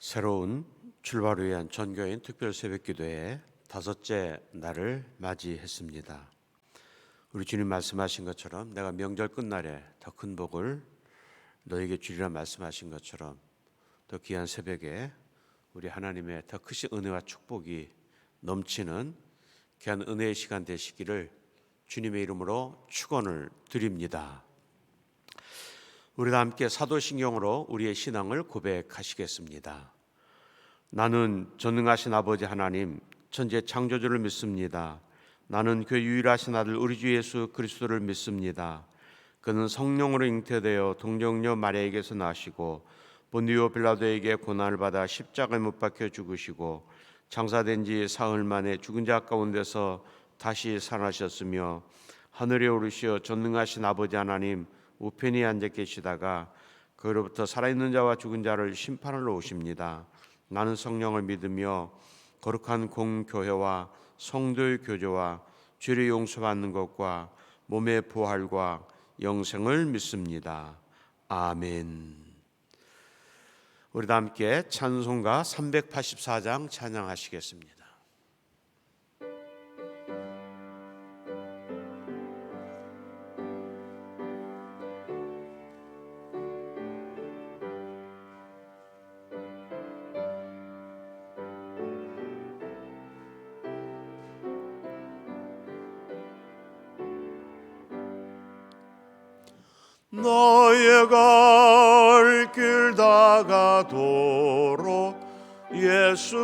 새로운 출발을 위한 전교인 특별 새벽기도의 다섯째 날을 맞이했습니다. 우리 주님 말씀하신 것처럼 내가 명절 끝날에 더 큰 복을 너에게 주리라 말씀하신 것처럼 더 귀한 새벽에 우리 하나님의 더 크신 은혜와 축복이 넘치는 귀한 은혜의 시간 되시기를 주님의 이름으로 축원을 드립니다. 우리 다 함께 사도신경으로 우리의 신앙을 고백하시겠습니다. 나는 전능하신 아버지 하나님 천지의 창조주를 믿습니다. 나는 그 유일하신 아들 우리 주 예수 그리스도를 믿습니다. 그는 성령으로 잉태되어 동정녀 마리아에게서 나시고 본디오 빌라도에게 고난을 받아 십자가에 못 박혀 죽으시고 장사된 지 사흘 만에 죽은 자 가운데서 다시 살아나셨으며 하늘에 오르시어 전능하신 아버지 하나님 우편에 앉아 계시다가 그로부터 살아있는 자와 죽은 자를 심판하러 오십니다. 나는 성령을 믿으며 거룩한 공교회와 성도의 교제와 죄를 용서받는 것과 몸의 부활과 영생을 믿습니다. 아멘. 우리 다 함께 찬송가 384장 찬양하시겠습니다. 너의 갈 길 다가도록 예수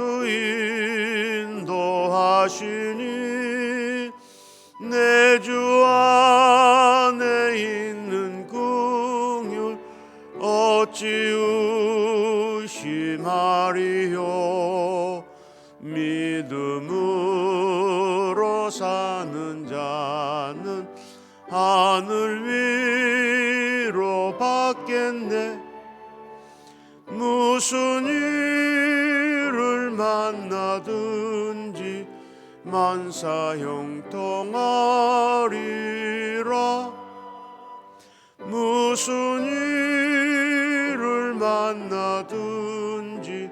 인도하시니 내 주 안에 있는 긍휼 어찌 의심하리요. 믿음으로 사는 자는 하늘 위로 받겠네. 무슨 일을 만나든지 만사형통하리라. 무슨 일을 만나든지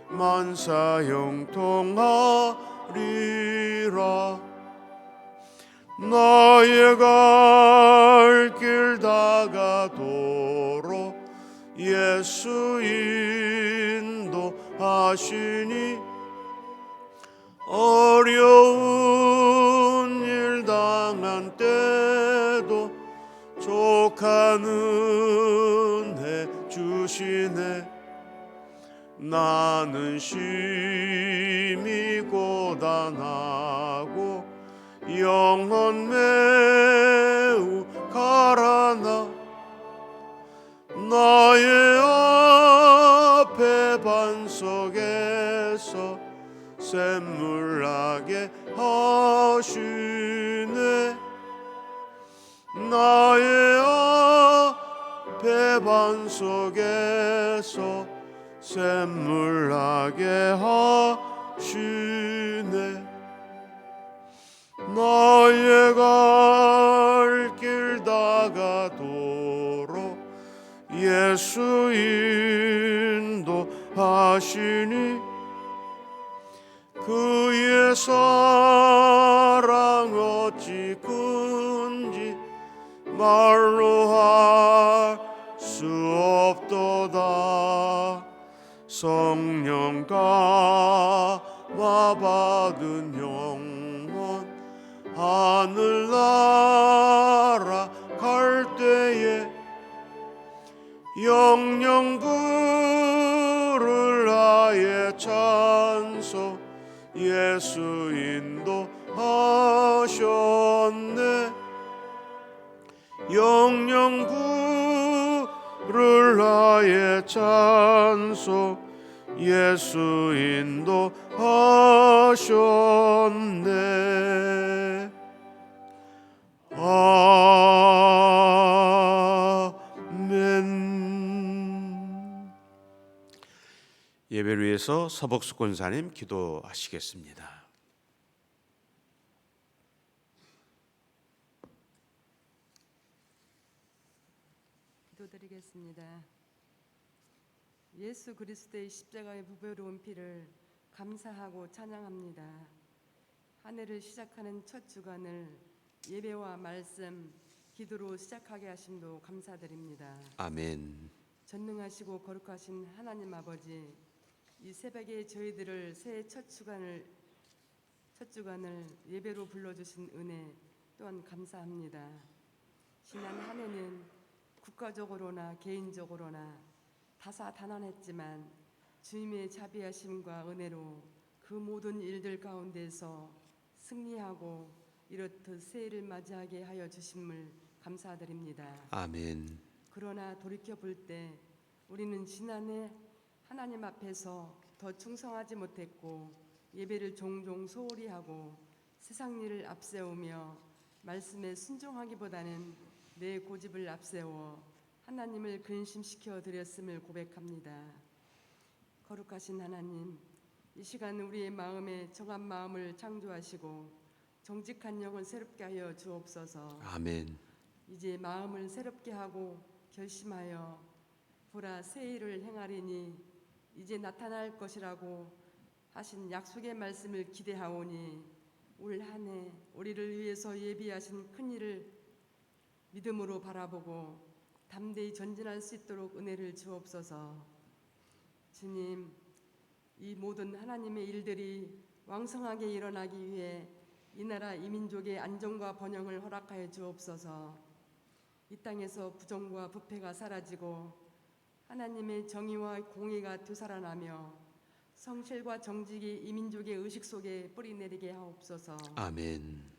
만사형통하리라. 나의 갈 길 다가도록 예수 인도하시니 어려운 일 당한 때도 족한 은혜 주시네. 나는 심히 고단하고 영혼 매우 가라나 나의 앞에 반석에서 샘물나게 하시네. 나의 앞에 반석에서 샘물나게 하시네. 나의 갈 길 다가도록 예수 인도하시니 그의 사랑 어찌 큰지 말로 할 수 없도다. 성령 감화 받은 영혼 하늘나라 갈 때에 영영 부를 나의 찬송 예수 인도하셨네. 영영 부를 나의 찬송 예수 인도하셨네. 아멘. 예배를 위해서 서복수 권사님 기도하시겠습니다. 기도드리겠습니다. 예수 그리스도의 십자가의 무배로운 피를 감사하고 찬양합니다. 한 해를 시작하는 첫 주간을 예배와 말씀, 기도로 시작하게 하심도 감사드립니다. 아멘. 전능하시고 거룩하신 하나님 아버지, 이 새벽에 저희들을 새해 첫 주간을 예배로 불러주신 은혜 또한 감사합니다. 지난 한 해는 국가적으로나 개인적으로나 다사다난했지만 주님의 자비하심과 은혜로 그 모든 일들 가운데서 승리하고 이렇듯 새해를 맞이하게 하여 주심을 감사드립니다. 아멘. 그러나 돌이켜 볼 때 우리는 지난해 하나님 앞에서 더 충성하지 못했고 예배를 종종 소홀히 하고 세상 일을 앞세우며 말씀에 순종하기보다는 내 고집을 앞세워 하나님을 근심시켜 드렸음을 고백합니다. 거룩하신 하나님, 이 시간 우리의 마음에 정한 마음을 창조하시고 정직한 영을 새롭게 하여 주옵소서. 아멘. 이제 마음을 새롭게 하고 결심하여 보라 새 일을 행하리니 이제 나타날 것이라고 하신 약속의 말씀을 기대하오니 올 한 해 우리를 위해서 예비하신 큰 일을 믿음으로 바라보고 담대히 전진할 수 있도록 은혜를 주옵소서. 주님, 이 모든 하나님의 일들이 왕성하게 일어나기 위해 이 나라 이 민족의 안정과 번영을 허락하여 주옵소서. 이 땅에서 부정과 부패가 사라지고 하나님의 정의와 공의가 되살아나며 성실과 정직이 이 민족의 의식 속에 뿌리내리게 하옵소서. 아멘.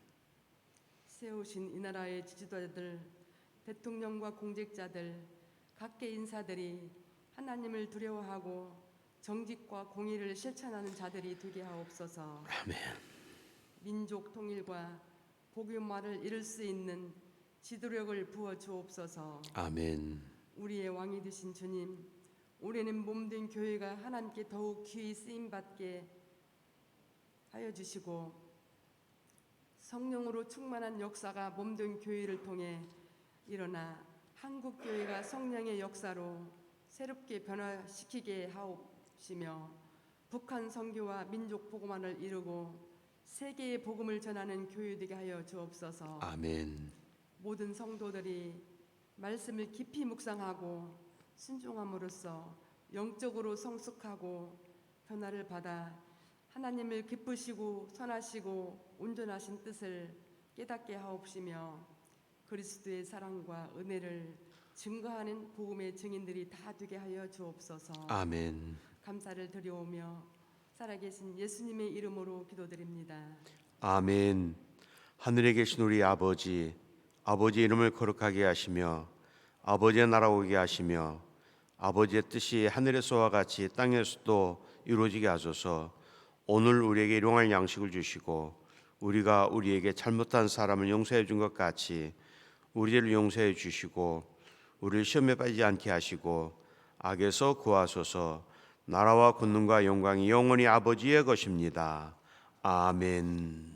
세우신 이 나라의 지도자들, 대통령과 공직자들, 각계 인사들이 하나님을 두려워하고 정직과 공의를 실천하는 자들이 되게 하옵소서. 아멘. 민족 통일과 복음화를 이룰 수 있는 지도력을 부어 주옵소서. 아멘. 우리의 왕이 되신 주님, 올해는 몸된 교회가 하나님께 더욱 귀히 쓰임 받게 하여 주시고 성령으로 충만한 역사가 몸된 교회를 통해 일어나 한국 교회가 성령의 역사로 새롭게 변화시키게 하옵시며 북한 선교와 민족 복음화를 이루고 세계의 복음을 전하는 교회 되게 하여 주옵소서. 아멘. 모든 성도들이 말씀을 깊이 묵상하고 순종함으로써 영적으로 성숙하고 변화를 받아 하나님을 기쁘시고 선하시고 온전하신 뜻을 깨닫게 하옵시며 그리스도의 사랑과 은혜를 증거하는 복음의 증인들이 다 되게 하여 주옵소서. 아멘. 감사를 드려오며 살아계신 예수님의 이름으로 기도드립니다. 아멘. 하늘에 계신 우리 아버지, 아버지의 이름을 거룩하게 하시며 아버지의 나라 오게 하시며 아버지의 뜻이 하늘에서와 같이 땅에서도 이루어지게 하소서. 오늘 우리에게 일용할 양식을 주시고 우리가 우리에게 잘못한 사람을 용서해 준 것 같이 우리를 용서해 주시고 우리를 시험에 빠지지 않게 하시고 악에서 구하소서. 나라와 권능과 영광이 영원히 아버지의 것입니다. 아멘.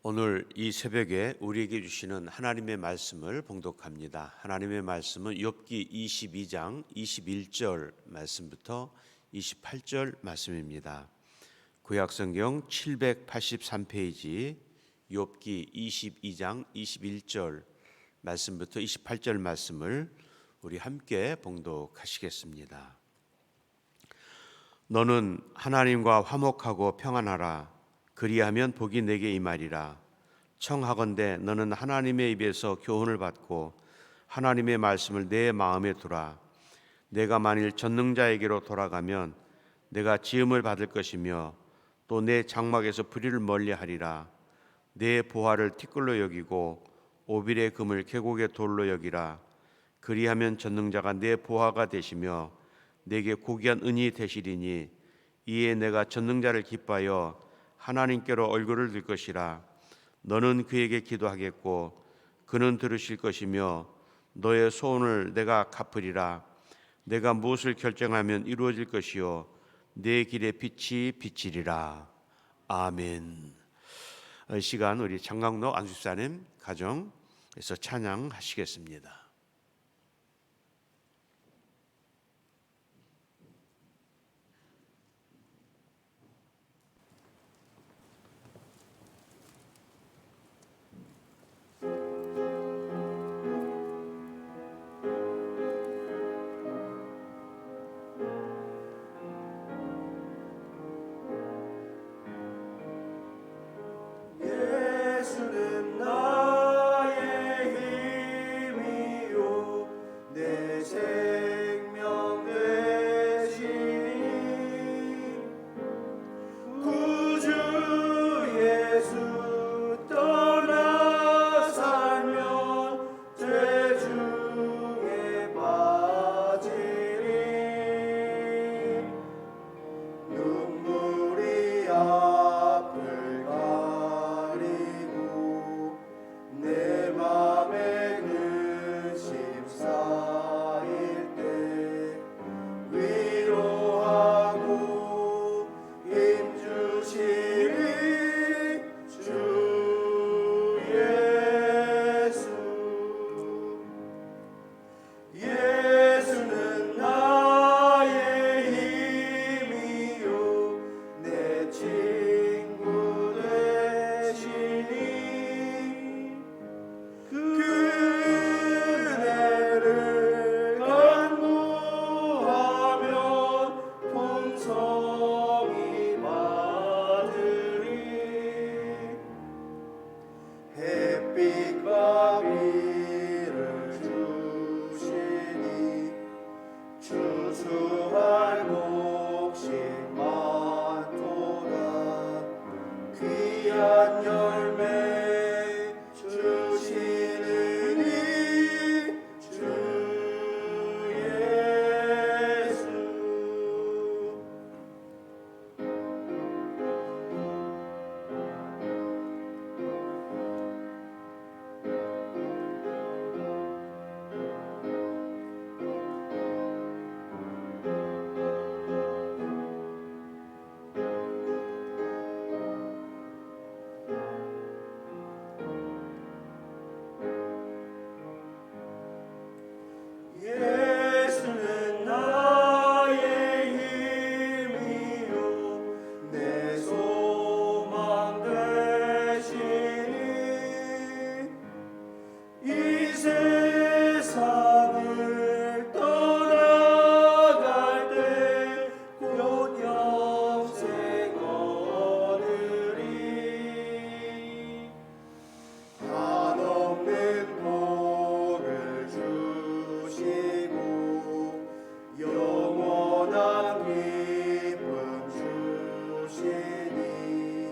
오늘 이 새벽에 우리에게 주시는 하나님의 말씀을 봉독합니다. 하나님의 말씀은 욥기 22장 21절 말씀부터 28절 말씀입니다. 구약성경 783페이지 욥기 22장 21절 말씀부터 28절 말씀을 우리 함께 봉독하시겠습니다. 너는 하나님과 화목하고 평안하라. 그리하면 복이 내게 임하리라. 청하건대 너는 하나님의 입에서 교훈을 받고 하나님의 말씀을 내 마음에 두라. 내가 만일 전능자에게로 돌아가면 내가 지음을 받을 것이며 또 내 장막에서 불의를 멀리하리라. 내 보화를 티끌로 여기고 오빌의 금을 계곡의 돌로 여기라. 그리하면 전능자가 내 보화가 되시며 내게 고귀한 은이 되시리니 이에 내가 전능자를 기뻐하여 하나님께로 얼굴을 들 것이라. 너는 그에게 기도하겠고 그는 들으실 것이며 너의 소원을 내가 갚으리라. 내가 무엇을 결정하면 이루어질 것이요 내 길의 빛이 비치리라. 아멘. 이 시간 우리 장강로 안수사님 가정에서 찬양하시겠습니다. 예수는 나의 힘이요 내 생명 되시니 구주 예수 떠나 살면 죄 중에 빠지리 눈물이 앞을 가리고 내 맘에 근심 쌓일 때 위로하고 힘주시리 주 예수. 예수는 나의 힘이요 내 친구 되시니 그네를 간구하면 풍성이 받으리 햇빛과 비를 주시니 추수할 곡식 많도다 귀한 열매 주시느니 주 예수. 예수는 나의 힘이요 내 소망 되시니 이 세상을 떠나갈 때 곧 영생 얻으리 한없는 복을 주시고 영원한 기쁨 주시니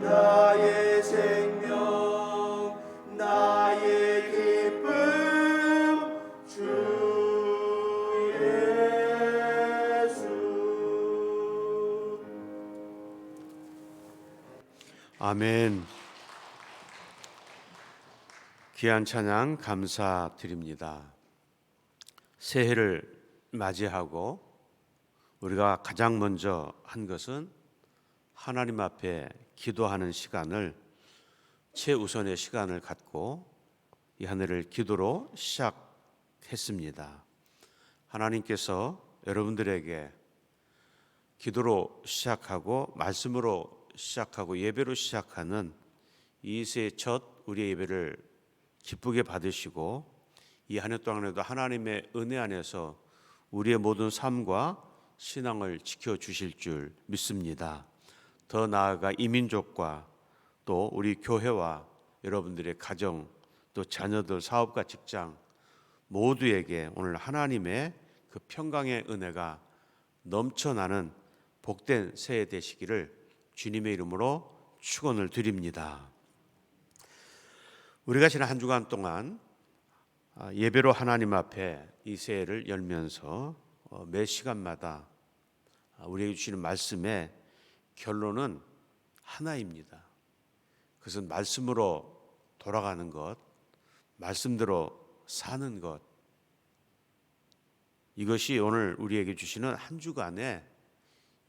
나의 생명 나의 기쁨 주 예수. 아멘. 귀한 찬양 감사드립니다. 새해를 맞이하고 우리가 가장 먼저 한 것은 하나님 앞에 기도하는 시간을 최우선의 시간을 갖고 이 한 해를 기도로 시작했습니다. 하나님께서 여러분들에게 기도로 시작하고 말씀으로 시작하고 예배로 시작하는 이 새해 첫 우리의 예배를 기쁘게 받으시고 이 한 해 동안에도 하나님의 은혜 안에서 우리의 모든 삶과 신앙을 지켜주실 줄 믿습니다. 더 나아가 이민족과 또 우리 교회와 여러분들의 가정 또 자녀들 사업과 직장 모두에게 오늘 하나님의 그 평강의 은혜가 넘쳐나는 복된 새해 되시기를 주님의 이름으로 축원을 드립니다. 우리가 지난 한 주간 동안 예배로 하나님 앞에 이 새해를 열면서 매 시간마다 우리에게 주시는 말씀의 결론은 하나입니다. 그것은 말씀으로 돌아가는 것, 말씀대로 사는 것. 이것이 오늘 우리에게 주시는 한 주간의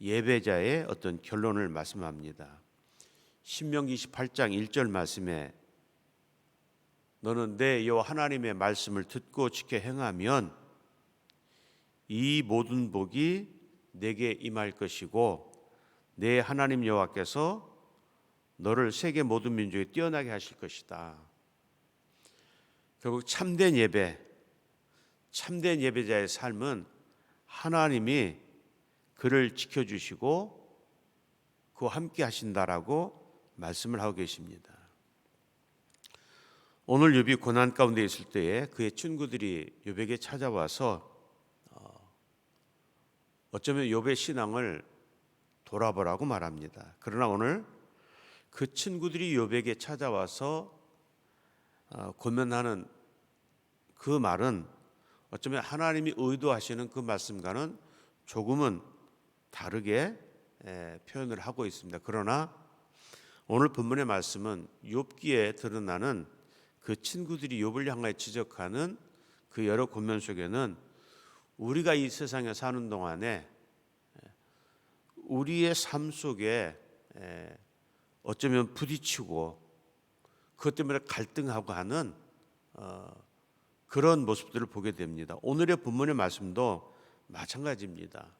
예배자의 어떤 결론을 말씀합니다. 신명기 28장 1절 말씀에 너는 내 여호와 하나님의 말씀을 듣고 지켜 행하면 이 모든 복이 내게 임할 것이고 내 하나님 여호와께서 너를 세계 모든 민족에 뛰어나게 하실 것이다. 결국 참된 예배, 참된 예배자의 삶은 하나님이 그를 지켜주시고 그와 함께 하신다라고 말씀을 하고 계십니다. 오늘 욥이 고난 가운데 있을 때에 그의 친구들이 욥에게 찾아와서 어쩌면 욥의 신앙을 돌아보라고 말합니다. 그러나 오늘 그 친구들이 욥에게 찾아와서 권면하는 그 말은 어쩌면 하나님이 의도하시는 그 말씀과는 조금은 다르게 표현을 하고 있습니다. 그러나 오늘 본문의 말씀은 욥기에 드러나는 그 친구들이 욥을 향하여 지적하는 그 여러 권면 속에는 우리가 이 세상에 사는 동안에 우리의 삶 속에 어쩌면 부딪히고 그것 때문에 갈등하고 하는 그런 모습들을 보게 됩니다. 오늘의 본문의 말씀도 마찬가지입니다.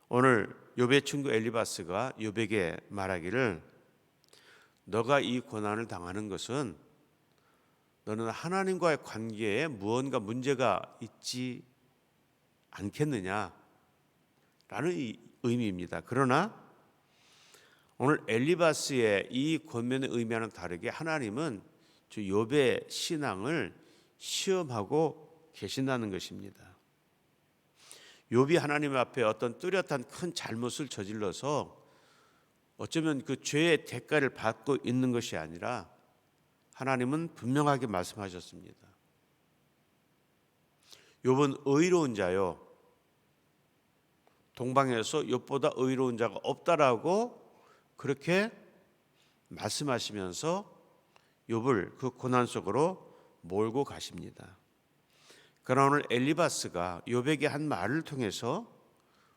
오늘 욥의 친구 엘리바스가 욥에게 말하기를 너가 이 고난을 당하는 것은 너는 하나님과의 관계에 무언가 문제가 있지 않겠느냐라는 의미입니다. 그러나 오늘 엘리바스의 이 권면의 의미와는 다르게 하나님은 저 욥의 신앙을 시험하고 계신다는 것입니다. 욥이 하나님 앞에 어떤 뚜렷한 큰 잘못을 저질러서 어쩌면 그 죄의 대가를 받고 있는 것이 아니라 하나님은 분명하게 말씀하셨습니다. 욥은 의로운 자요, 동방에서 욥보다 의로운 자가 없다라고 그렇게 말씀하시면서 욥을 그 고난 속으로 몰고 가십니다. 그러나 오늘 엘리바스가 욥에게 한 말을 통해서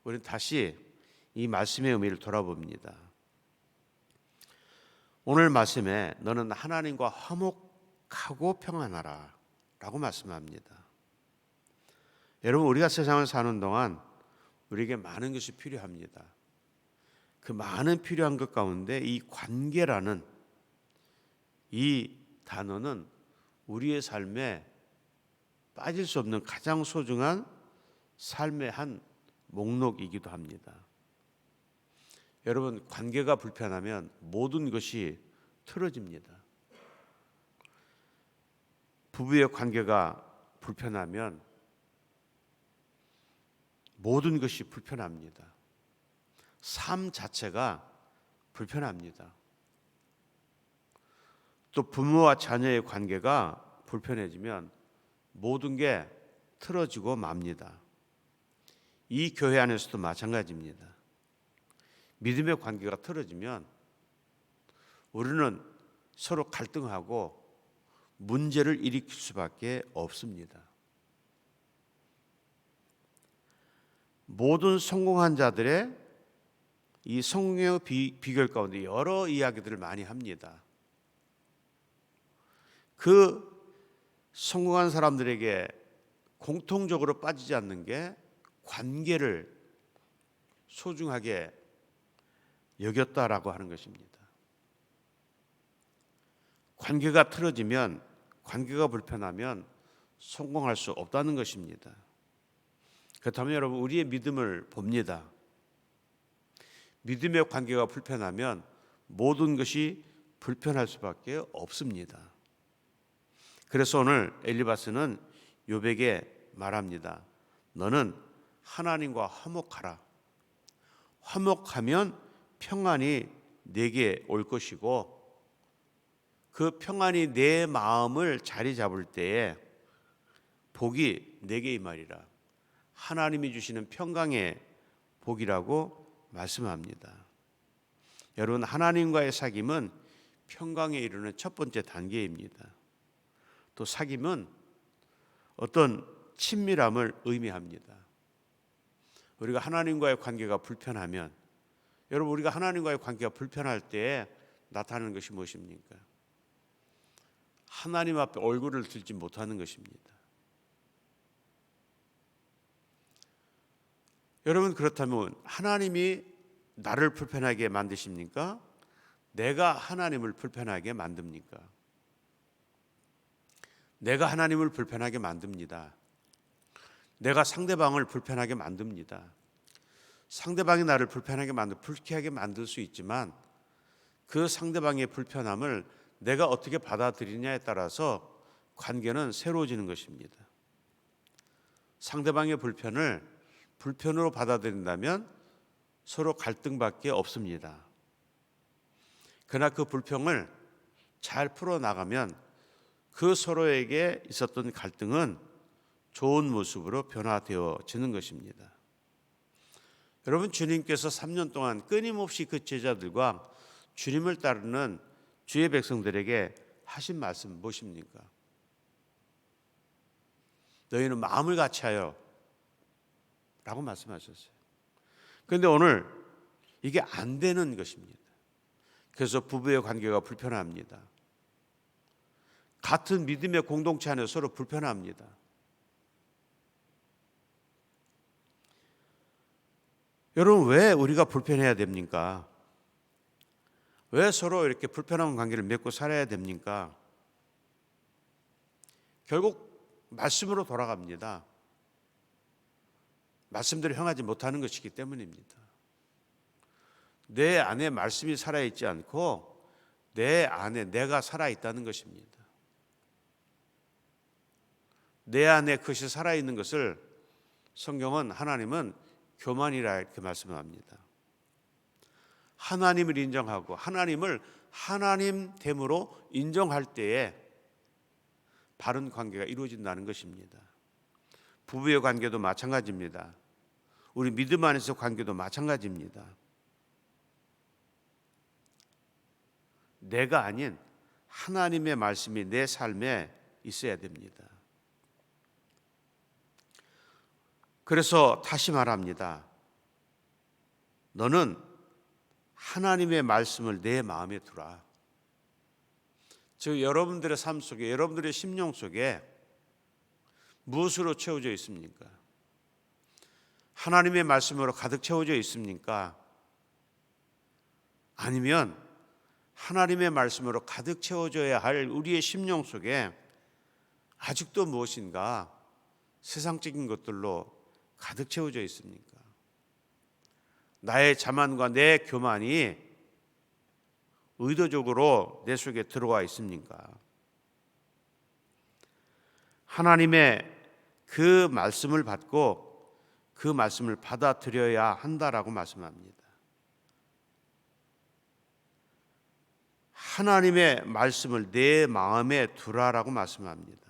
우리는 다시 이 말씀의 의미를 돌아봅니다. 오늘 말씀에 너는 하나님과 화목하고 평안하라 라고 말씀합니다. 여러분, 우리가 세상을 사는 동안 우리에게 많은 것이 필요합니다. 그 많은 필요한 것 가운데 이 관계라는 이 단어는 우리의 삶에 빠질 수 없는 가장 소중한 삶의 한 목록이기도 합니다. 여러분, 관계가 불편하면 모든 것이 틀어집니다. 부부의 관계가 불편하면 모든 것이 불편합니다. 삶 자체가 불편합니다. 또 부모와 자녀의 관계가 불편해지면 모든 게 틀어지고 맙니다. 이 교회 안에서도 마찬가지입니다. 믿음의 관계가 틀어지면 우리는 서로 갈등하고 문제를 일으킬 수밖에 없습니다. 모든 성공한 자들의 이 성공의 비결 가운데 여러 이야기들을 많이 합니다. 그 성공한 사람들에게 공통적으로 빠지지 않는 게 관계를 소중하게 여겼다라고 하는 것입니다. 관계가 틀어지면, 관계가 불편하면 성공할 수 없다는 것입니다. 그렇다면 여러분, 우리의 믿음을 봅니다. 믿음의 관계가 불편하면 모든 것이 불편할 수밖에 없습니다. 그래서 오늘 엘리바스는 욥에게 말합니다. 너는 하나님과 화목하라. 화목하면 평안이 내게 올 것이고 그 평안이 내 마음을 자리 잡을 때에 복이 내게 임하리라. 하나님이 주시는 평강의 복이라고 말씀합니다. 여러분, 하나님과의 사귐은 평강에 이르는 첫 번째 단계입니다. 또 사귐은 어떤 친밀함을 의미합니다. 우리가 하나님과의 관계가 불편하면, 여러분, 우리가 하나님과의 관계가 불편할 때 나타나는 것이 무엇입니까? 하나님 앞에 얼굴을 들지 못하는 것입니다. 여러분, 그렇다면 하나님이 나를 불편하게 만드십니까? 내가 하나님을 불편하게 만듭니까? 내가 하나님을 불편하게 만듭니다. 내가 상대방을 불편하게 만듭니다. 상대방이 나를 불쾌하게 만들 수 있지만 그 상대방의 불편함을 내가 어떻게 받아들이냐에 따라서 관계는 새로워지는 것입니다. 상대방의 불편을 불편으로 받아들인다면 서로 갈등밖에 없습니다. 그러나 그 불평을 잘 풀어나가면 그 서로에게 있었던 갈등은 좋은 모습으로 변화되어지는 것입니다. 여러분, 주님께서 3년 동안 끊임없이 그 제자들과 주님을 따르는 주의 백성들에게 하신 말씀 무엇입니까? 너희는 마음을 같이하여 라고 말씀하셨어요. 그런데 오늘 이게 안 되는 것입니다. 그래서 부부의 관계가 불편합니다. 같은 믿음의 공동체 안에 서로 불편합니다. 여러분, 왜 우리가 불편해야 됩니까? 왜 서로 이렇게 불편한 관계를 맺고 살아야 됩니까? 결국 말씀으로 돌아갑니다. 말씀대로 행하지 못하는 것이기 때문입니다. 내 안에 말씀이 살아있지 않고 내 안에 내가 살아있다는 것입니다. 내 안에 그것이 살아있는 것을 성경은, 하나님은 교만이라 이렇게 말씀합니다. 하나님을 인정하고 하나님을 하나님됨으로 인정할 때에 바른 관계가 이루어진다는 것입니다. 부부의 관계도 마찬가지입니다. 우리 믿음 안에서 관계도 마찬가지입니다. 내가 아닌 하나님의 말씀이 내 삶에 있어야 됩니다. 그래서 다시 말합니다. 너는 하나님의 말씀을 내 마음에 두라. 즉, 여러분들의 삶 속에, 여러분들의 심령 속에 무엇으로 채워져 있습니까? 하나님의 말씀으로 가득 채워져 있습니까? 아니면 하나님의 말씀으로 가득 채워져야 할 우리의 심령 속에 아직도 무엇인가 세상적인 것들로 가득 채워져 있습니까? 나의 자만과 내 교만이 의도적으로 내 속에 들어와 있습니까? 하나님의 그 말씀을 받고 그 말씀을 받아들여야 한다라고 말씀합니다. 하나님의 말씀을 내 마음에 두라라고 말씀합니다.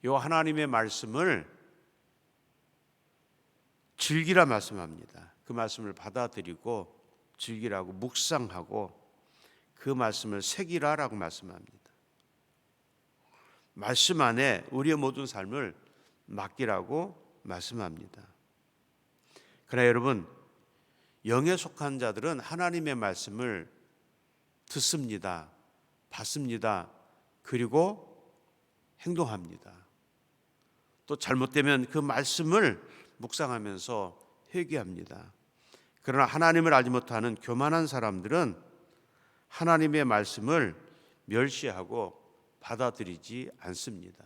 이 하나님의 말씀을 즐기라 말씀합니다. 그 말씀을 받아들이고 즐기라고, 묵상하고 그 말씀을 새기라라고 말씀합니다. 말씀 안에 우리의 모든 삶을 맡기라고 말씀합니다. 그러나 여러분, 영에 속한 자들은 하나님의 말씀을 듣습니다. 받습니다. 그리고 행동합니다. 또 잘못되면 그 말씀을 묵상하면서 회개합니다. 그러나 하나님을 알지 못하는 교만한 사람들은 하나님의 말씀을 멸시하고 받아들이지 않습니다.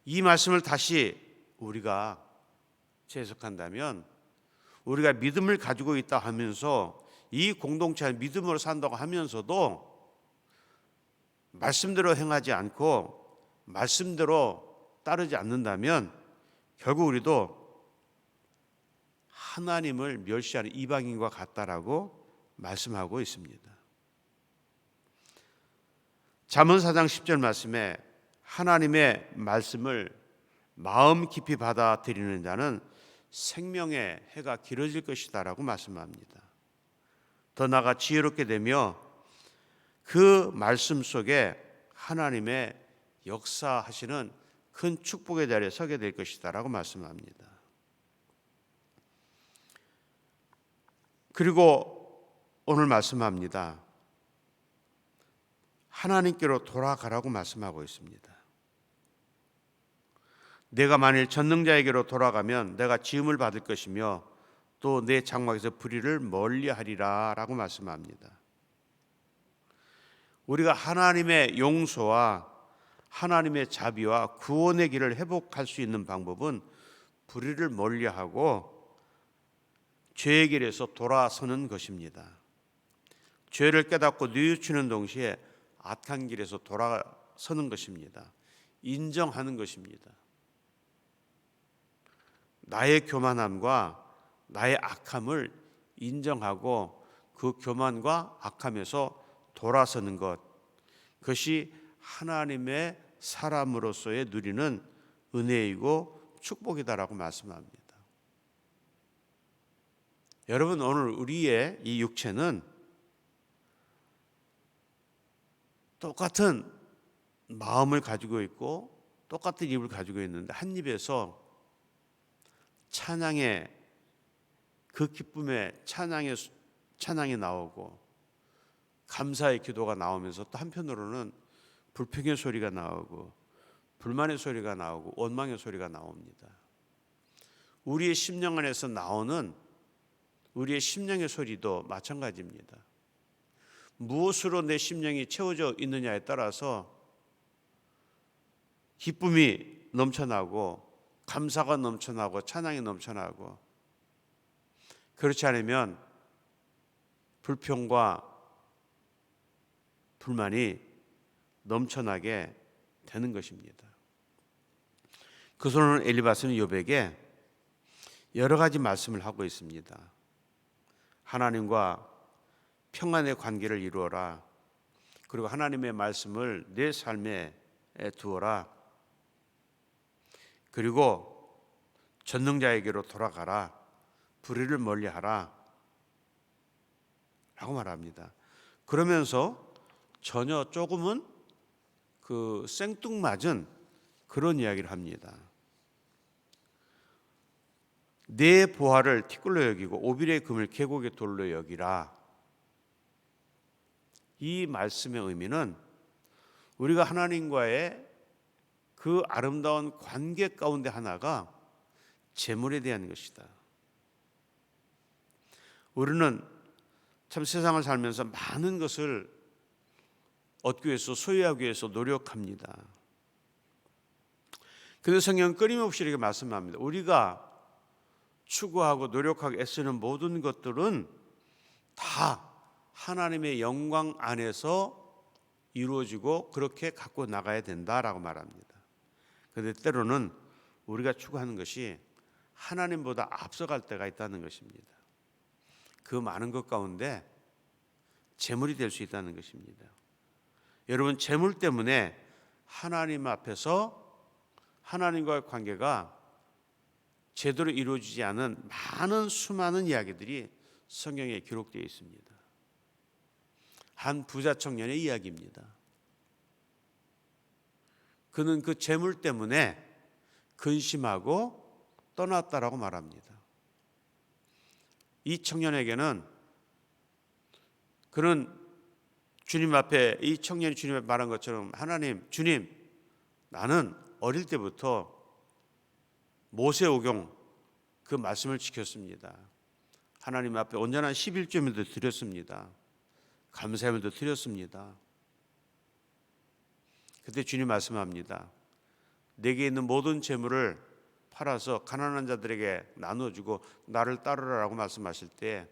이 말씀을 다시 우리가 재해석한다면, 우리가 믿음을 가지고 있다 하면서 이 공동체의 믿음으로 산다고 하면서도 말씀대로 행하지 않고 말씀대로 따르지 않는다면 결국 우리도 하나님을 멸시하는 이방인과 같다라고 말씀하고 있습니다. 잠언 4장 10절 말씀에 하나님의 말씀을 마음 깊이 받아들이는 자는 생명의 해가 길어질 것이다라고 말씀합니다. 더 나아가 지혜롭게 되며 그 말씀 속에 하나님의 역사하시는 큰 축복의 자리에 서게 될 것이다라고 말씀합니다. 그리고 오늘 말씀합니다. 하나님께로 돌아가라고 말씀하고 있습니다. 내가 만일 전능자에게로 돌아가면 내가 지음을 받을 것이며 또 내 장막에서 불의를 멀리하리라 라고 말씀합니다. 우리가 하나님의 용서와 하나님의 자비와 구원의 길을 회복할 수 있는 방법은 불의를 멀리하고 죄의 길에서 돌아서는 것입니다. 죄를 깨닫고 뉘우치는 동시에 악한 길에서 돌아서는 것입니다. 인정하는 것입니다. 나의 교만함과 나의 악함을 인정하고 그 교만과 악함에서 돌아서는 것, 그것이 하나님의 사람으로서의 누리는 은혜이고 축복이다라고 말씀합니다. 여러분, 오늘 우리의 이 육체는 똑같은 마음을 가지고 있고 똑같은 입을 가지고 있는데 한 입에서 찬양의 그 기쁨의 찬양이 나오고 감사의 기도가 나오면서 또 한편으로는 불평의 소리가 나오고 불만의 소리가 나오고 원망의 소리가 나옵니다. 우리의 심령 안에서 나오는 우리의 심령의 소리도 마찬가지입니다. 무엇으로 내 심령이 채워져 있느냐에 따라서 기쁨이 넘쳐나고 감사가 넘쳐나고 찬양이 넘쳐나고, 그렇지 않으면 불평과 불만이 넘쳐나게 되는 것입니다. 그래서 오늘 엘리바스는 욥에게 여러 가지 말씀을 하고 있습니다. 하나님과 평안의 관계를 이루어라. 그리고 하나님의 말씀을 내 삶에 두어라. 그리고 전능자에게로 돌아가라. 불의를 멀리하라 라고 말합니다. 그러면서 전혀 조금은 생뚱맞은 그런 이야기를 합니다. 내 보화를 티끌로 여기고 오빌의 금을 계곡의 돌로 여기라. 이 말씀의 의미는 우리가 하나님과의 그 아름다운 관계 가운데 하나가 재물에 대한 것이다. 우리는 참 세상을 살면서 많은 것을 얻기 위해서, 소유하기 위해서 노력합니다. 그런데 성경은 끊임없이 이렇게 말씀합니다. 우리가 추구하고 노력하고 애쓰는 모든 것들은 다 하나님의 영광 안에서 이루어지고 그렇게 갖고 나가야 된다라고 말합니다. 그런데 때로는 우리가 추구하는 것이 하나님보다 앞서갈 때가 있다는 것입니다. 그 많은 것 가운데 재물이 될 수 있다는 것입니다. 여러분, 재물 때문에 하나님 앞에서 하나님과의 관계가 제대로 이루어지지 않은 많은 수많은 이야기들이 성경에 기록되어 있습니다. 한 부자 청년의 이야기입니다. 그는 그 재물 때문에 근심하고 떠났다라고 말합니다. 이 청년에게는 그는 주님 앞에, 이 청년이 주님 앞에 말한 것처럼, 하나님, 주님, 나는 어릴 때부터 모세오경 그 말씀을 지켰습니다. 하나님 앞에 온전한 11조물도 드렸습니다. 감사함도 드렸습니다. 그때 주님 말씀합니다. 내게 있는 모든 재물을 팔아서 가난한 자들에게 나눠주고 나를 따르라고 말씀하실 때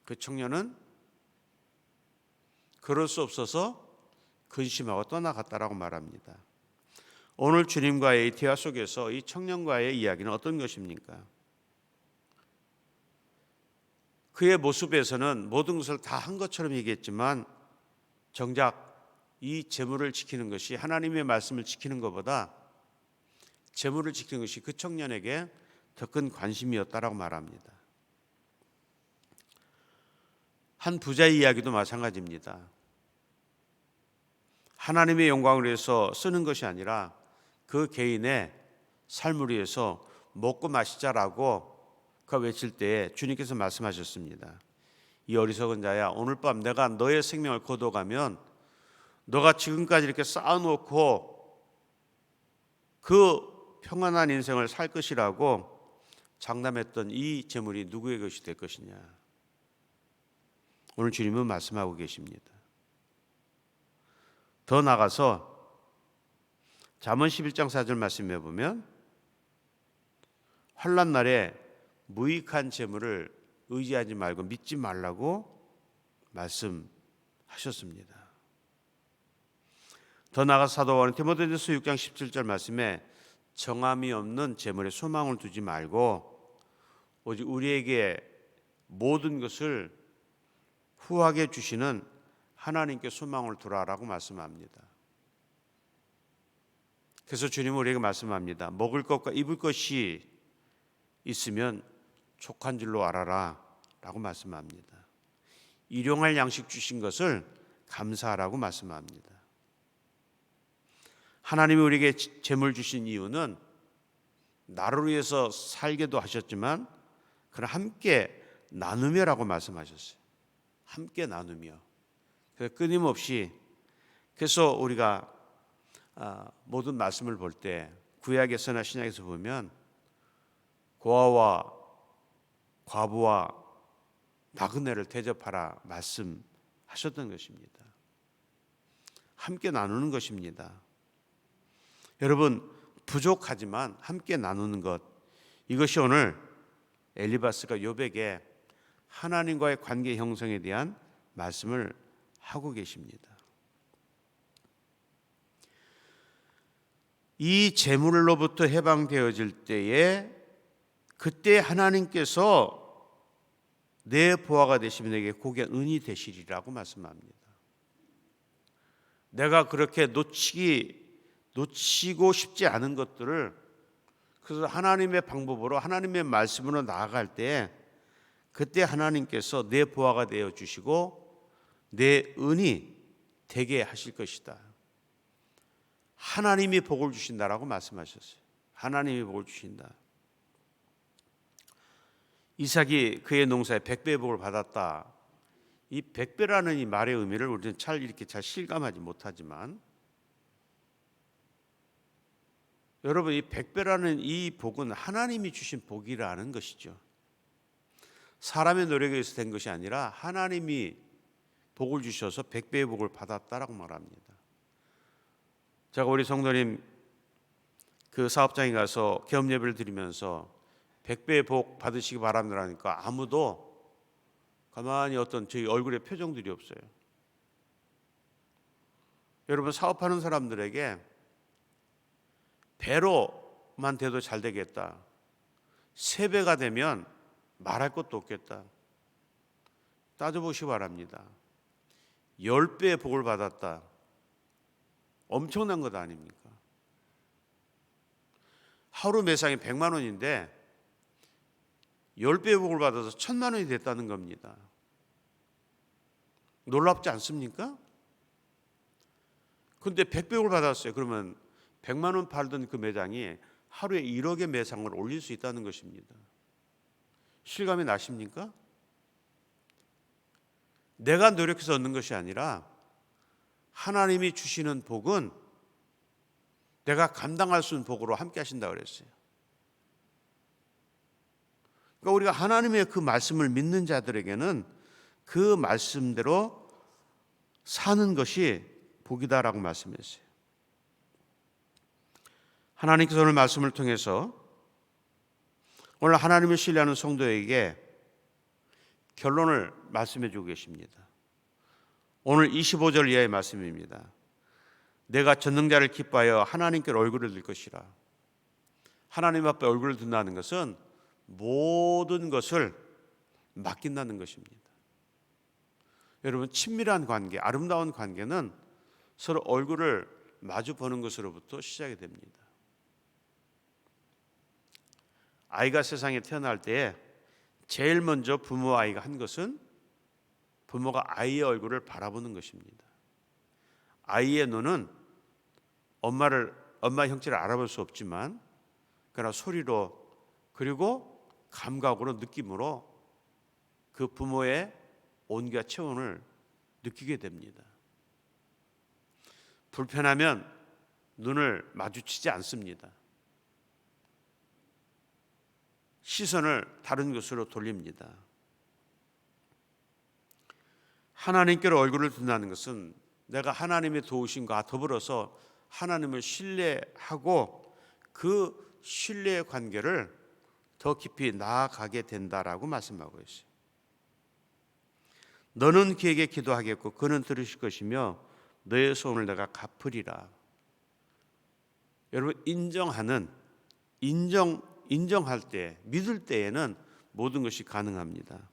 그 청년은 그럴 수 없어서 근심하고 떠나갔다라고 말합니다. 오늘 주님과의 이 대화 속에서 이 청년과의 이야기는 어떤 것입니까? 그의 모습에서는 모든 것을 다 한 것처럼 얘기했지만 정작 이 재물을 지키는 것이, 하나님의 말씀을 지키는 것보다 재물을 지키는 것이 그 청년에게 더 큰 관심이었다라고 말합니다. 한 부자의 이야기도 마찬가지입니다. 하나님의 영광을 위해서 쓰는 것이 아니라 그 개인의 삶을 위해서 먹고 마시자라고 그 외칠 때에 주님께서 말씀하셨습니다. 이 어리석은 자야, 오늘 밤 내가 너의 생명을 거둬가면 너가 지금까지 이렇게 쌓아놓고 그 평안한 인생을 살 것이라고 장담했던 이 재물이 누구의 것이 될 것이냐. 오늘 주님은 말씀하고 계십니다. 더 나가서 잠언 11장 4절 말씀해 보면 환난 날에 무익한 재물을 의지하지 말고 믿지 말라고 말씀하셨습니다. 더 나아가서 사도 바울은 디모데전서 6장 17절 말씀에 정함이 없는 재물에 소망을 두지 말고 오직 우리에게 모든 것을 후하게 주시는 하나님께 소망을 두라라고 말씀합니다. 그래서 주님은 우리에게 말씀합니다. 먹을 것과 입을 것이 있으면 족한 줄로 알아라 라고 말씀합니다. 일용할 양식 주신 것을 감사하라고 말씀합니다. 하나님이 우리에게 재물 주신 이유는 나를 위해서 살게도 하셨지만 그러나 함께 나누며라고 말씀하셨어요. 함께 나누며. 그래서 끊임없이, 그래서 우리가 모든 말씀을 볼 때 구약에서나 신약에서 보면 고아와 과부와 나그네를 대접하라 말씀하셨던 것입니다. 함께 나누는 것입니다. 여러분, 부족하지만 함께 나누는 것, 이것이 오늘 엘리바스가 욥에게 하나님과의 관계 형성에 대한 말씀을 하고 계십니다. 이 재물로부터 해방되어질 때에 그때 하나님께서 내 보화가 되시면 내게 고귀한 은이 되시리라고 말씀합니다. 내가 그렇게 놓치고 싶지 않은 것들을, 그래서 하나님의 방법으로 하나님의 말씀으로 나아갈 때 그때 하나님께서 내 보화가 되어 주시고 내 은이 되게 하실 것이다. 하나님이 복을 주신다라고 말씀하셨어요. 하나님이 복을 주신다. 이삭이 그의 농사에 100배의 복을 받았다. 이 100배라는 이 말의 의미를 우리는 이렇게 잘 실감하지 못하지만, 여러분, 이 100배라는 이 복은 하나님이 주신 복이라는 것이죠. 사람의 노력에 의해서 된 것이 아니라 하나님이 복을 주셔서 100배의 복을 받았다라고 말합니다. 제가 우리 성도님 그 사업장에 가서 개업 예배를 드리면서 100배의 복 받으시기 바랍니다 하니까 아무도 가만히 어떤 저희 얼굴에 표정들이 없어요. 여러분, 사업하는 사람들에게 배로만 돼도 잘 되겠다, 3배가 되면 말할 것도 없겠다, 따져보시기 바랍니다. 10배의 복을 받았다, 엄청난 것 아닙니까? 하루 매상이 100만 원인데 10배의 복을 받아서 1000만 원이 됐다는 겁니다. 놀랍지 않습니까? 근데 100배를 받았어요. 그러면 100만 원 팔던 그 매장이 하루에 1억의 매상을 올릴 수 있다는 것입니다. 실감이 나십니까? 내가 노력해서 얻는 것이 아니라 하나님이 주시는 복은 내가 감당할 수 있는 복으로 함께 하신다고 그랬어요. 그러니까 우리가 하나님의 그 말씀을 믿는 자들에게는 그 말씀대로 사는 것이 복이다라고 말씀했어요. 하나님께서 오늘 말씀을 통해서 오늘 하나님을 신뢰하는 성도에게 결론을 말씀해 주고 계십니다. 오늘 25절 이하의 말씀입니다. 내가 전능자를 기뻐하여 하나님께 얼굴을 들 것이라. 하나님 앞에 얼굴을 든다는 것은 모든 것을 맡긴다는 것입니다. 여러분, 친밀한 관계, 아름다운 관계는 서로 얼굴을 마주 보는 것으로부터 시작이 됩니다. 아이가 세상에 태어날 때에 제일 먼저 부모와 아이가 한 것은 부모가 아이의 얼굴을 바라보는 것입니다. 아이의 눈은 엄마 형체를 알아볼 수 없지만 그러나 소리로 그리고 감각으로 느낌으로 그 부모의 온기와 체온을 느끼게 됩니다. 불편하면 눈을 마주치지 않습니다. 시선을 다른 곳으로 돌립니다. 하나님께로 얼굴을 둔다는 것은 내가 하나님의 도우심과 더불어서 하나님을 신뢰하고 그 신뢰의 관계를 더 깊이 나아가게 된다라고 말씀하고 있어요. 너는 그에게 기도하겠고 그는 들으실 것이며 너의 소원을 내가 갚으리라. 여러분, 인정할 때, 믿을 때에는 모든 것이 가능합니다.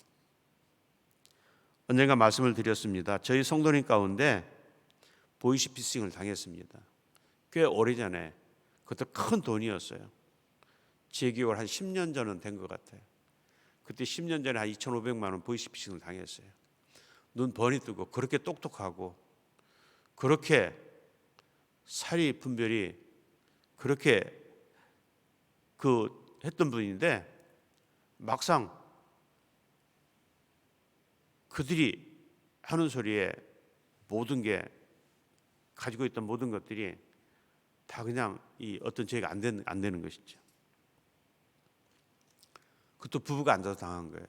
언젠가 말씀을 드렸습니다. 저희 성도님 가운데 보이스피싱을 당했습니다. 꽤 오래전에. 그것도 큰 돈이었어요. 제 기억으로 한 10년 전은 된 것 같아요. 그때 10년 전에 한 2,500만 원 보이스피싱을 당했어요. 눈 번이 뜨고 그렇게 똑똑하고 그렇게 사리 분별이 그렇게 했던 분인데 막상 그들이 하는 소리에 모든 게 가지고 있던 모든 것들이 다 그냥 이 어떤 죄가 안 되는 것이죠. 그것도 부부가 앉아서 당한 거예요.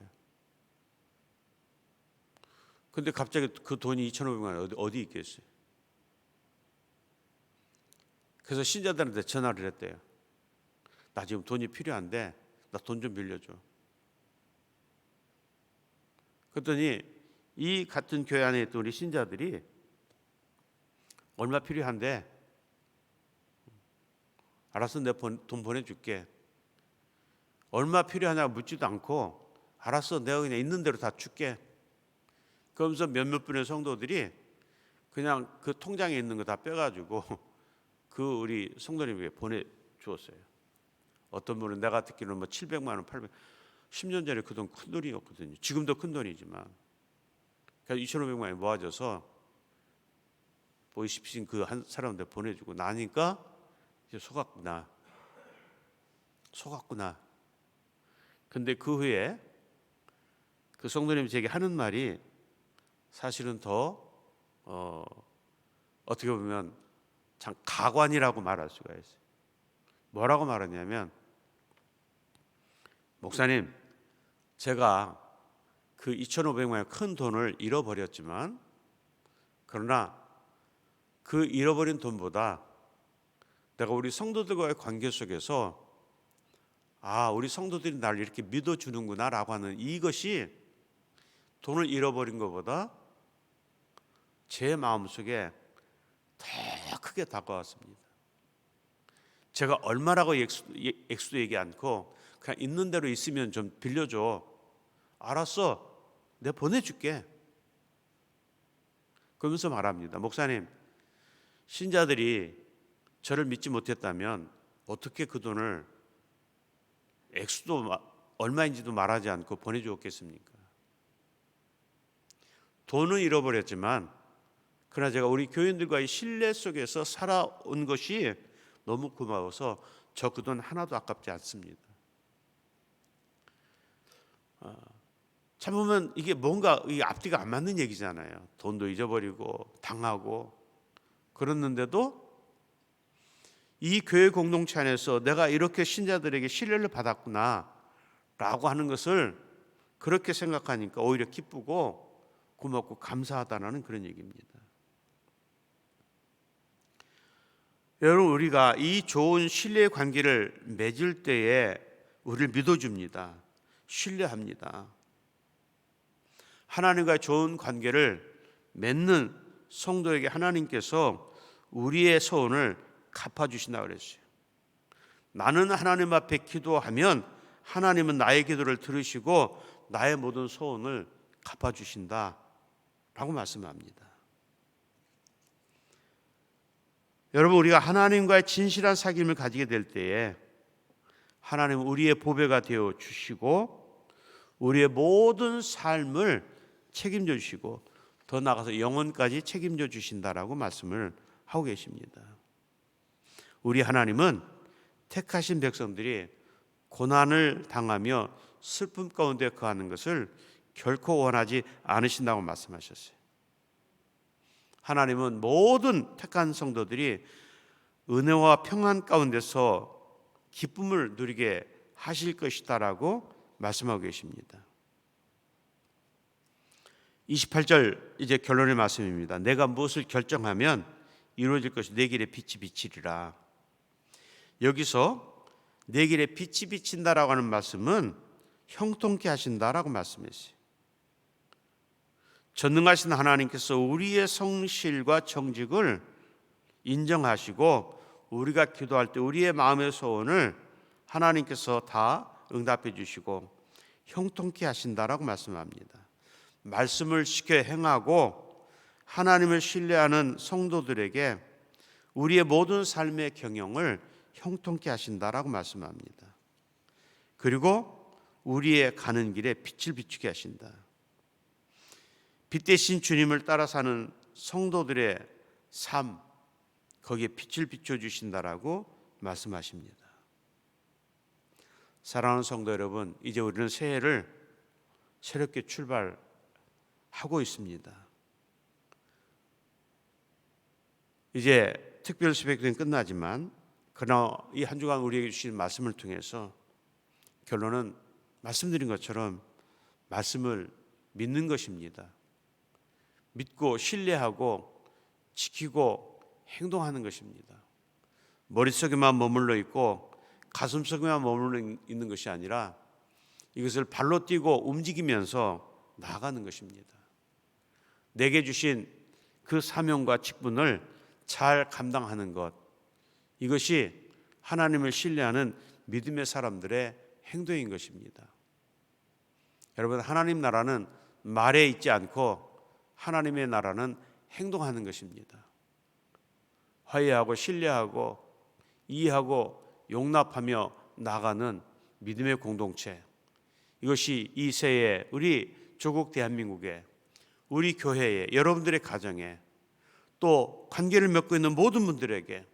근데 갑자기 그 돈이 2,500만 원 어디 있겠어요? 그래서 신자들한테 전화를 했대요. 나 지금 돈이 필요한데 나 돈 좀 빌려줘. 그랬더니 이 같은 교회 안에 있던 우리 신자들이 얼마 필요한데 알았어, 내가 돈 보내줄게. 얼마 필요하냐고 묻지도 않고 알았어, 내가 그냥 있는 대로 다 줄게. 그러면서 몇몇 분의 성도들이 그냥 그 통장에 있는 거 다 빼가지고 그 우리 성도님에게 보내주었어요. 어떤 분은 내가 듣기로는 뭐 700만 원, 800만 원, 10년 전에 그 돈 큰 돈이었거든요. 지금도 큰 돈이지만. 그래서 2,500만 원이 모아져서 보이스피싱 그 한 사람한테 보내주고 나니까 이제 속았구나. 근데 그 후에 그 성도님이 제게 하는 말이 사실은 더 어떻게 보면 참 가관이라고 말할 수가 있어요. 뭐라고 말하냐면, 목사님, 제가 그 2,500만 원 큰 돈을 잃어버렸지만 그러나 그 잃어버린 돈보다 내가 우리 성도들과의 관계 속에서 우리 성도들이 나를 이렇게 믿어주는구나 라고 하는 이것이 돈을 잃어버린 것보다 제 마음속에 더 크게 다가왔습니다. 제가 얼마라고 액수도 얘기 않고 그냥 있는 대로 있으면 좀 빌려줘. 알았어, 내가 보내줄게. 그러면서 말합니다. 목사님, 신자들이 저를 믿지 못했다면 어떻게 그 돈을 액수도 얼마인지도 말하지 않고 보내주었겠습니까? 돈은 잃어버렸지만 그러나 제가 우리 교인들과의 신뢰 속에서 살아온 것이 너무 고마워서 저 그 돈 하나도 아깝지 않습니다. 참 보면 이게 뭔가 이 앞뒤가 안 맞는 얘기잖아요. 돈도 잊어버리고 당하고 그랬는데도 이 교회 공동체 안에서 내가 이렇게 신자들에게 신뢰를 받았구나 라고 하는 것을 그렇게 생각하니까 오히려 기쁘고 고맙고 감사하다는 그런 얘기입니다. 여러분, 우리가 이 좋은 신뢰의 관계를 맺을 때에 우리를 믿어줍니다. 신뢰합니다. 하나님과의 좋은 관계를 맺는 성도에게 하나님께서 우리의 소원을 갚아주신다고 그랬어요. 나는 하나님 앞에 기도하면 하나님은 나의 기도를 들으시고 나의 모든 소원을 갚아주신다 라고 말씀합니다. 여러분, 우리가 하나님과의 진실한 사귐을 가지게 될 때에 하나님은 우리의 보배가 되어 주시고 우리의 모든 삶을 책임져 주시고 더 나아가서 영혼까지 책임져 주신다라고 말씀을 하고 계십니다. 우리 하나님은 택하신 백성들이 고난을 당하며 슬픔 가운데 거하는 것을 결코 원하지 않으신다고 말씀하셨어요. 하나님은 모든 택한 성도들이 은혜와 평안 가운데서 기쁨을 누리게 하실 것이다라고 말씀하고 계십니다. 28절 이제 결론의 말씀입니다. 내가 무엇을 결정하면 이루어질 것이 내 길에 빛이 비치리라. 여기서 내 길에 빛이 비친다라고 하는 말씀은 형통케 하신다라고 말씀했어요. 전능하신 하나님께서 우리의 성실과 정직을 인정하시고 우리가 기도할 때 우리의 마음의 소원을 하나님께서 다 응답해 주시고 형통케 하신다라고 말씀합니다. 말씀을 지켜 행하고 하나님을 신뢰하는 성도들에게 우리의 모든 삶의 경영을 형통케 하신다라고 말씀합니다. 그리고 우리의 가는 길에 빛을 비추게 하신다. 빛 대신 주님을 따라 사는 성도들의 삶, 거기에 빛을 비춰주신다라고 말씀하십니다. 사랑하는 성도 여러분, 이제 우리는 새해를 새롭게 출발하고 있습니다. 이제 특별 새벽기도는 끝나지만 그러나 이 한 주간 우리에게 주신 말씀을 통해서 결론은 말씀드린 것처럼 말씀을 믿는 것입니다. 믿고 신뢰하고 지키고 행동하는 것입니다. 머릿속에만 머물러 있고 가슴속에만 머물러 있는 것이 아니라 이것을 발로 뛰고 움직이면서 나아가는 것입니다. 내게 주신 그 사명과 직분을 잘 감당하는 것, 이것이 하나님을 신뢰하는 믿음의 사람들의 행동인 것입니다. 여러분, 하나님 나라는 말에 있지 않고 하나님의 나라는 행동하는 것입니다. 화해하고 신뢰하고 이해하고 용납하며 나가는 믿음의 공동체, 이것이 이 새해 우리 조국 대한민국에, 우리 교회에, 여러분들의 가정에, 또 관계를 맺고 있는 모든 분들에게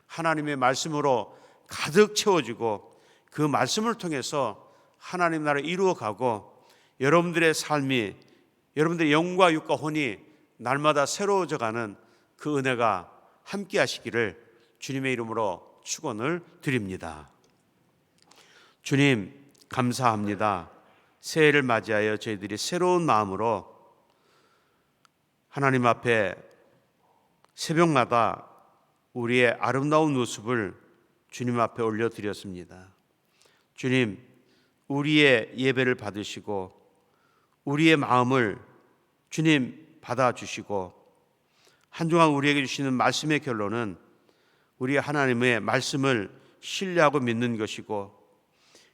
하나님의 말씀으로 가득 채워지고 그 말씀을 통해서 하나님 나라를 이루어가고 여러분들의 삶이, 여러분들의 영과 육과 혼이 날마다 새로워져가는 그 은혜가 함께 하시기를 주님의 이름으로 축원을 드립니다. 주님, 감사합니다. 새해를 맞이하여 저희들이 새로운 마음으로 하나님 앞에 새벽마다 우리의 아름다운 모습을 주님 앞에 올려드렸습니다. 주님, 우리의 예배를 받으시고 우리의 마음을 주님 받아주시고 한 주간 우리에게 주시는 말씀의 결론은 우리 하나님의 말씀을 신뢰하고 믿는 것이고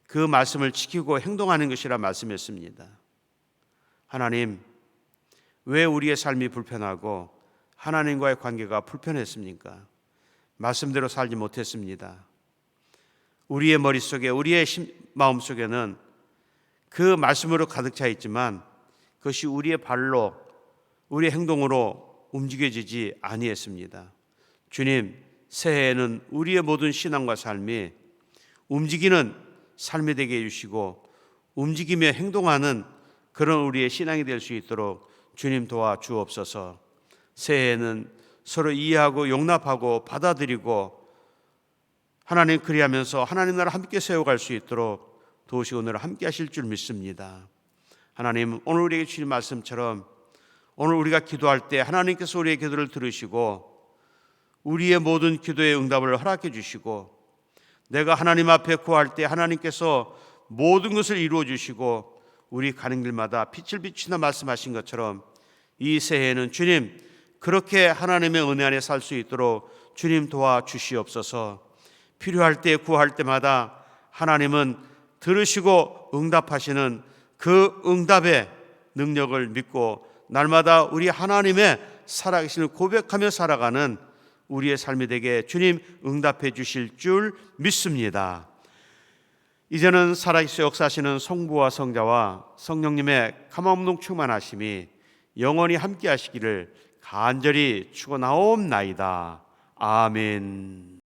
그 말씀을 지키고 행동하는 것이라 말씀했습니다. 하나님, 왜 우리의 삶이 불편하고 하나님과의 관계가 불편했습니까? 말씀대로 살지 못했습니다. 우리의 머릿속에, 우리의 마음속에는 그 말씀으로 가득 차 있지만 그것이 우리의 발로, 우리의 행동으로 움직여지지 아니했습니다. 주님, 새해에는 우리의 모든 신앙과 삶이 움직이는 삶이 되게 해주시고 움직이며 행동하는 그런 우리의 신앙이 될 수 있도록 주님 도와주옵소서. 새해에는 서로 이해하고 용납하고 받아들이고 하나님 그리하면서 하나님 나라 함께 세워갈 수 있도록 도우시고 오늘 함께 하실 줄 믿습니다. 하나님, 오늘 우리에게 주신 말씀처럼 오늘 우리가 기도할 때 하나님께서 우리의 기도를 들으시고 우리의 모든 기도의 응답을 허락해 주시고 내가 하나님 앞에 구할 때 하나님께서 모든 것을 이루어 주시고 우리 가는 길마다 빛을 비추나 말씀하신 것처럼 이 새해에는 주님 그렇게 하나님의 은혜 안에 살 수 있도록 주님 도와주시옵소서. 필요할 때 구할 때마다 하나님은 들으시고 응답하시는 그 응답의 능력을 믿고 날마다 우리 하나님의 살아계심을 고백하며 살아가는 우리의 삶이 되게 주님 응답해 주실 줄 믿습니다. 이제는 살아계셔 역사하시는 성부와 성자와 성령님의 가마없는 충만하심이 영원히 함께 하시기를 간절히 축원하옵나이다. 아멘.